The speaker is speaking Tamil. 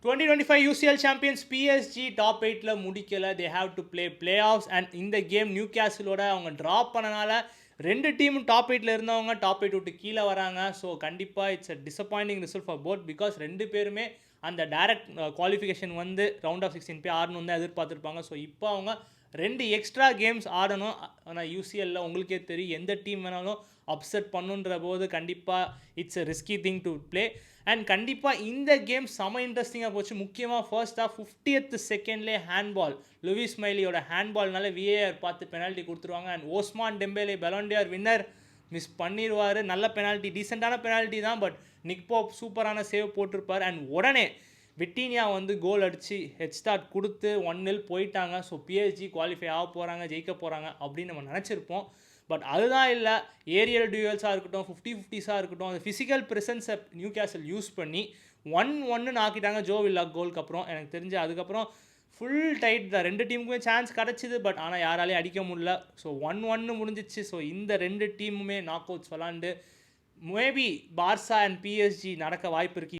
2025 UCL champions PSG டாப் 8ல முடிக்கல. They have to play of and இந்த கேம் நியூ கேசலோட அவங்க ட்ராப் பண்ணனால ரெண்டு டீமும் டாப் 8ல இருந்தவங்க டாப் 8 விட்டு கீழே வராங்க. ஸோ கண்டிப்பாக it's a disappointing result for both because ரெண்டு பேருமே அந்த டைரக்ட் குவாலிஃபிகேஷன் வந்து ரவுண்ட் ஆஃப் 16 போய் ஆடணும் தான் எதிர்பார்த்துருப்பாங்க. ஸோ இப்போ அவங்க ரெண்டு எக்ஸ்ட்ரா கேம்ஸ் ஆடணும். ஆனால் யூசிஎல்ல உங்களுக்கே தெரியும் எந்த டீம் வேணாலும் அப்செட் பண்ணுன்ற போது கண்டிப்பாக it's a risky thing to play. And கண்டிப்பாக இந்த கேம் செம இன்ட்ரெஸ்டிங்காக போச்சு. முக்கியமாக ஃபர்ஸ்ட் ஆஃப் 50th செகண்ட்லேயே ஹேண்ட்பால் லூயிஸ் மைலியோட ஹேண்ட்பால்னால விஏஆர் பார்த்து பெனால்ட்டி கொடுத்துருவாங்க. And Ousmane Dembele Ballon d'Or winner miss பண்ணிடுவார். நல்ல பெனால்ட்டி, டீசெண்டான பெனால்ட்டி தான், பட் நிக் போப் சூப்பரான சேவ் போட்டிருப்பார். அண்ட் உடனே விட்டீனியா வந்து கோல் அடித்து ஹெட் ஸ்டார்ட் கொடுத்து 1-0 போயிட்டாங்க. ஸோ பிஎஸ்ஜி குவாலிஃபை ஆக போகிறாங்க, ஜெயிக்க போகிறாங்க அப்படின்னு நம்ம நினச்சிருப்போம். பட் அதுதான் இல்லை. ஏரியல் டியூவல்ஸாக இருக்கட்டும், 50-50ஸாக இருக்கட்டும், அந்த ஃபிசிக்கல் ப்ரெசன்ஸை நியூ கேசல் யூஸ் பண்ணி 1-1 ஆக்கிட்டாங்க ஜோ வில்லா கோலுக்கு அப்புறம். எனக்கு தெரிஞ்சு அதுக்கப்புறம் ஃபுல் டைட் தான். ரெண்டு டீமுக்குமே சான்ஸ் கிடச்சிது, பட் ஆனால் யாராலையும் அடிக்க முடியல. ஸோ 1-1 முடிஞ்சிச்சு. ஸோ இந்த ரெண்டு டீமுமே நாக் அவுட்ஸ் விளாண்டு மேபி பார்சா அண்ட் பிஎஸ்ஜி நடக்க வாய்ப்பு இருக்குது.